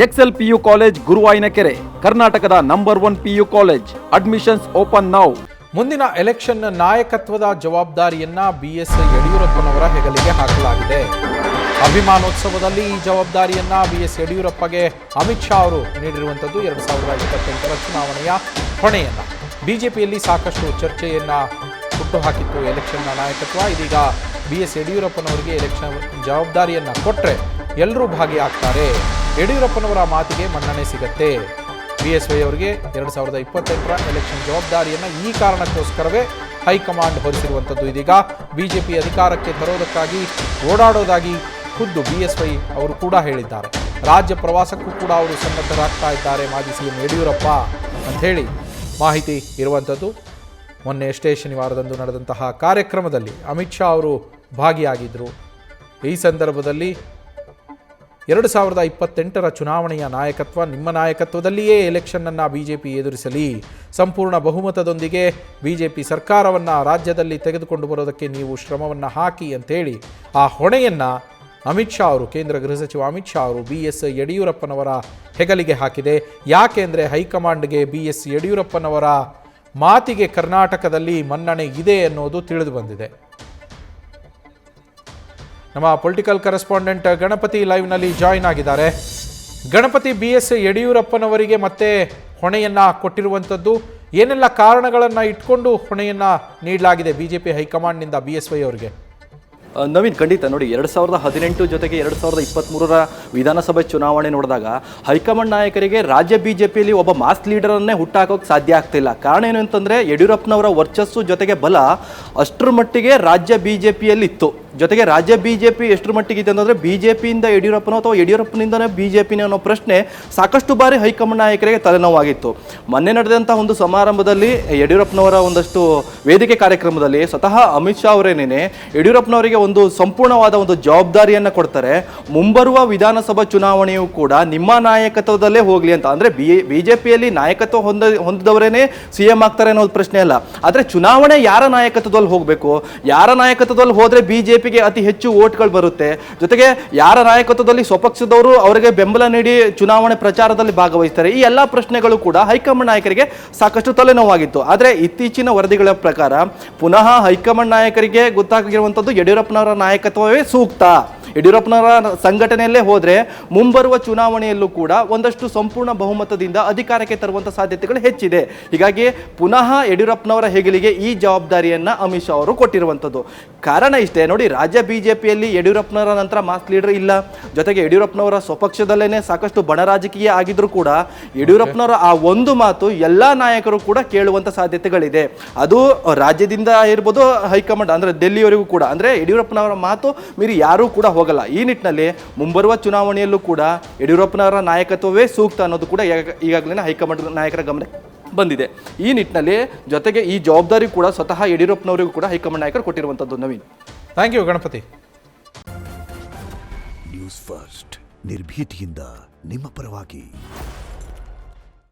Excel PU college ಗುರುವಾಯಿನಕೆರೆ, ಕರ್ನಾಟಕದ number 1 PU college. Admissions open now. ಮುಂದಿನ election ನಾಯಕತ್ವದ ಜವಾಬ್ದಾರಿಯನ್ನ BS ಯಡಿಯೂರಪ್ಪನವರ ಹೆಗಲಿಗೆ ಹಾಕಲಾಗಿದೆ. ಅಭಿಮಾನೋತ್ಸವದಲ್ಲಿ ಈ ಜವಾಬ್ದಾರಿಯನ್ನ BS ಯಡಿಯೂರಪ್ಪಗೆ ಅಮಿತ್ ಶಾ ಅವರು ನೀಡಿರುವಂಥದ್ದು 2028ರ ಚುನಾವಣೆಯ ಹೊಣೆಯನ್ನ. ಬಿಜೆಪಿಯಲ್ಲಿ ಸಾಕಷ್ಟು ಚರ್ಚೆಯನ್ನ ಹುಟ್ಟುಹಾಕಿತ್ತು ಎಲೆಕ್ಷನ್ನ ನಾಯಕತ್ವ. ಇದೀಗ BS ಯಡಿಯೂರಪ್ಪನವರಿಗೆ ಎಲೆಕ್ಷನ್ ಜವಾಬ್ದಾರಿಯನ್ನ ಕೊಟ್ಟರೆ ಎಲ್ಲರೂ ಭಾಗಿಯಾಗ್ತಾರೆ. ಯಡಿಯೂರಪ್ಪನವರ ಮಾತಿಗೆ ಮನ್ನಣೆ ಸಿಗತ್ತೆ. BSY ಅವರಿಗೆ 2028ರ ಎಲೆಕ್ಷನ್ ಜವಾಬ್ದಾರಿಯನ್ನು ಈ ಕಾರಣಕ್ಕೋಸ್ಕರವೇ ಹೈಕಮಾಂಡ್ ಹೊರಿಸಿರುವಂಥದ್ದು. ಇದೀಗ ಬಿಜೆಪಿ ಅಧಿಕಾರಕ್ಕೆ ತರೋದಕ್ಕಾಗಿ ಓಡಾಡೋದಾಗಿ ಖುದ್ದು BSY ಅವರು ಕೂಡ ಹೇಳಿದ್ದಾರೆ. ರಾಜ್ಯ ಪ್ರವಾಸಕ್ಕೂ ಕೂಡ ಅವರು ಸನ್ನದ್ಧರಾಗ್ತಾ ಇದ್ದಾರೆ ಮಾಜಿ CM ಯಡಿಯೂರಪ್ಪ ಅಂಥೇಳಿ ಮಾಹಿತಿ ಇರುವಂಥದ್ದು. ಮೊನ್ನೆಯಷ್ಟೇ ಶನಿವಾರದಂದು ನಡೆದಂತಹ ಕಾರ್ಯಕ್ರಮದಲ್ಲಿ ಅಮಿತ್ ಶಾ ಅವರು ಭಾಗಿಯಾಗಿದ್ದರು. ಈ ಸಂದರ್ಭದಲ್ಲಿ 2028ರ ಚುನಾವಣೆಯ ನಾಯಕತ್ವ ನಿಮ್ಮ ನಾಯಕತ್ವದಲ್ಲಿಯೇ ಎಲೆಕ್ಷನ್ನನ್ನು BJP ಎದುರಿಸಲಿ, ಸಂಪೂರ್ಣ ಬಹುಮತದೊಂದಿಗೆ BJP ಸರ್ಕಾರವನ್ನು ರಾಜ್ಯದಲ್ಲಿ ತೆಗೆದುಕೊಂಡು ಬರೋದಕ್ಕೆ ನೀವು ಶ್ರಮವನ್ನು ಹಾಕಿ ಅಂತೇಳಿ ಆ ಹೊಣೆಯನ್ನು ಅಮಿತ್ ಶಾ ಅವರು, ಕೇಂದ್ರ ಗೃಹ ಸಚಿವ ಅಮಿತ್ ಶಾ ಅವರು BS ಯಡಿಯೂರಪ್ಪನವರ ಹೆಗಲಿಗೆ ಹಾಕಿದೆ. ಯಾಕೆಂದರೆ ಹೈಕಮಾಂಡ್ಗೆ BS ಯಡಿಯೂರಪ್ಪನವರ ಮಾತಿಗೆ ಕರ್ನಾಟಕದಲ್ಲಿ ಮನ್ನಣೆ ಇದೆ ಅನ್ನೋದು ತಿಳಿದು ಬಂದಿದೆ. ನಮ್ಮ ಪೊಲಿಟಿಕಲ್ ಕರೆಸ್ಪಾಂಡೆಂಟ್ ಗಣಪತಿ ಲೈವ್ನಲ್ಲಿ ಜಾಯಿನ್ ಆಗಿದ್ದಾರೆ. ಗಣಪತಿ, BS ಯಡಿಯೂರಪ್ಪನವರಿಗೆ ಮತ್ತೆ ಹೊಣೆಯನ್ನು ಕೊಟ್ಟಿರುವಂಥದ್ದು ಏನೆಲ್ಲ ಕಾರಣಗಳನ್ನು ಇಟ್ಕೊಂಡು ಹೊಣೆಯನ್ನು ನೀಡಲಾಗಿದೆ BJP ಹೈಕಮಾಂಡ್ನಿಂದ BSY ಅವರಿಗೆ? ನವೀನ್, ಖಂಡಿತ ನೋಡಿ, 2018 ಜೊತೆಗೆ 2023ರ ವಿಧಾನಸಭೆ ಚುನಾವಣೆ ನೋಡಿದಾಗ ಹೈಕಮಾಂಡ್ ನಾಯಕರಿಗೆ ರಾಜ್ಯ BJPಯಲ್ಲಿ ಒಬ್ಬ ಮಾಸ್ ಲೀಡರನ್ನೇ ಹುಟ್ಟಾಕೋಕೆ ಸಾಧ್ಯ ಆಗ್ತಿಲ್ಲ. ಕಾರಣ ಏನು ಅಂತಂದರೆ ಯಡಿಯೂರಪ್ಪನವರ ವರ್ಚಸ್ಸು ಜೊತೆಗೆ ಬಲ ಅಷ್ಟರ ಮಟ್ಟಿಗೆ ರಾಜ್ಯ BJPಯಲ್ಲಿ ಇತ್ತು. ಜೊತೆಗೆ ರಾಜ್ಯ BJP ಎಷ್ಟರ ಮಟ್ಟಿಗೆ ಇದೆ ಅಂತಂದರೆ BJPಯಿಂದ ಯಡಿಯೂರಪ್ಪನೋ ಅಥವಾ ಯಡಿಯೂರಪ್ಪನಿಂದನೇ BJPನೇ ಅನ್ನೋ ಪ್ರಶ್ನೆ ಸಾಕಷ್ಟು ಬಾರಿ ಹೈಕಮಾಂಡ್ ನಾಯಕರಿಗೆ ತಲೆನೋವಾಗಿತ್ತು. ಮೊನ್ನೆ ನಡೆದಂಥ ಒಂದು ಸಮಾರಂಭದಲ್ಲಿ ಯಡಿಯೂರಪ್ಪನವರ ಒಂದಷ್ಟು ವೇದಿಕೆ ಕಾರ್ಯಕ್ರಮದಲ್ಲಿ ಸ್ವತಃ ಅಮಿತ್ ಶಾ ಅವರೇನೇ ಯಡಿಯೂರಪ್ಪನವರಿಗೆ ಒಂದು ಸಂಪೂರ್ಣವಾದ ಒಂದು ಜವಾಬ್ದಾರಿಯನ್ನು ಕೊಡ್ತಾರೆ. ಮುಂಬರುವ ವಿಧಾನಸಭಾ ಚುನಾವಣೆಯೂ ಕೂಡ ನಿಮ್ಮ ನಾಯಕತ್ವದಲ್ಲೇ ಹೋಗಲಿ ಅಂತ. ಅಂದರೆ BJPಯಲ್ಲಿ ನಾಯಕತ್ವ ಹೊಂದಿದವರೇನೆ CM ಆಗ್ತಾರೆ ಅನ್ನೋದು ಪ್ರಶ್ನೆ ಅಲ್ಲ. ಆದರೆ ಚುನಾವಣೆ ಯಾರ ನಾಯಕತ್ವದಲ್ಲಿ ಹೋಗಬೇಕು, ಯಾರ ನಾಯಕತ್ವದಲ್ಲಿ ಹೋದರೆ BJPಗೆ ಅತಿ ಹೆಚ್ಚು ವೋಟ್ಗಳು ಬರುತ್ತೆ, ಜೊತೆಗೆ ಯಾರ ನಾಯಕತ್ವದಲ್ಲಿ ಸ್ವಪಕ್ಷದವರು ಅವರಿಗೆ ಬೆಂಬಲ ನೀಡಿ ಚುನಾವಣೆ ಪ್ರಚಾರದಲ್ಲಿ ಭಾಗವಹಿಸ್ತಾರೆ, ಈ ಎಲ್ಲ ಪ್ರಶ್ನೆಗಳು ಕೂಡ ಹೈಕಮಾಂಡ್ ನಾಯಕರಿಗೆ ಸಾಕಷ್ಟು ತಲೆನೋವಾಗಿತ್ತು. ಆದರೆ ಇತ್ತೀಚಿನ ವರದಿಗಳ ಪ್ರಕಾರ ಪುನಃ ಹೈಕಮಾಂಡ್ ನಾಯಕರಿಗೆ ಗೊತ್ತಾಗಿರುವಂಥದ್ದು ಯಡಿಯೂರಪ್ಪನವರ ನಾಯಕತ್ವವೇ ಸೂಕ್ತ, ಯಡಿಯೂರಪ್ಪನವರ ಸಂಘಟನೆಯಲ್ಲೇ ಹೋದರೆ ಮುಂಬರುವ ಚುನಾವಣೆಯಲ್ಲೂ ಕೂಡ ಒಂದಷ್ಟು ಸಂಪೂರ್ಣ ಬಹುಮತದಿಂದ ಅಧಿಕಾರಕ್ಕೆ ತರುವಂಥ ಸಾಧ್ಯತೆಗಳು ಹೆಚ್ಚಿದೆ. ಹೀಗಾಗಿ ಪುನಃ ಯಡಿಯೂರಪ್ಪನವರ ಹೆಗಲಿಗೆ ಈ ಜವಾಬ್ದಾರಿಯನ್ನು ಅಮಿತ್ ಶಾ ಅವರು ಕೊಟ್ಟಿರುವಂಥದ್ದು. ಕಾರಣ ಇಷ್ಟೇ ನೋಡಿ, ರಾಜ್ಯ BJPಯಲ್ಲಿ ಯಡಿಯೂರಪ್ಪನವರ ನಂತರ ಮಾಸ್ ಲೀಡರ್ ಇಲ್ಲ. ಜೊತೆಗೆ ಯಡಿಯೂರಪ್ಪನವರ ಸ್ವಪಕ್ಷದಲ್ಲೇ ಸಾಕಷ್ಟು ಬಣ ರಾಜಕೀಯ ಆಗಿದ್ರೂ ಕೂಡ ಯಡಿಯೂರಪ್ಪನವರ ಆ ಒಂದು ಮಾತು ಎಲ್ಲ ನಾಯಕರು ಕೂಡ ಕೇಳುವಂಥ ಸಾಧ್ಯತೆಗಳಿದೆ. ಅದು ರಾಜ್ಯದಿಂದ ಇರ್ಬೋದು, ಹೈಕಮಾಂಡ್ ಅಂದರೆ ಡೆಲ್ಲಿಯವರೆಗೂ ಕೂಡ, ಅಂದರೆ ಯಡಿಯೂರಪ್ಪನವರ ಮಾತು ಮೀರಿ ಯಾರೂ ಕೂಡ ಹೋಗಲ್ಲ. ಈ ನಿಟ್ಟಿನಲ್ಲಿ ಮುಂಬರುವ ಚುನಾವಣೆಯಲ್ಲೂ ಕೂಡ ಯಡಿಯೂರಪ್ಪನವರ ನಾಯಕತ್ವವೇ ಸೂಕ್ತ ಅನ್ನೋದು ಕೂಡ ಈಗಾಗಲೇ ಹೈಕಮಾಂಡ್ ನಾಯಕರ ಗಮನ ಬಂದಿದೆ. ಈ ನಿಟ್ಟಿನಲ್ಲಿ ಜೊತೆಗೆ ಈ ಜವಾಬ್ದಾರಿ ಕೂಡ ಸ್ವತಃ ಯಡಿಯೂರಪ್ಪನವರಿಗೂ ಕೂಡ ಹೈಕಮಾಂಡ್ ನಾಯಕರು ಕೊಟ್ಟಿರುವಂಥದ್ದು. Naveen, thank you Ganapathi. News first, ನಿರ್ಭೀತಿಯಿಂದ ನಿಮ್ಮ ಪರವಾಗಿ.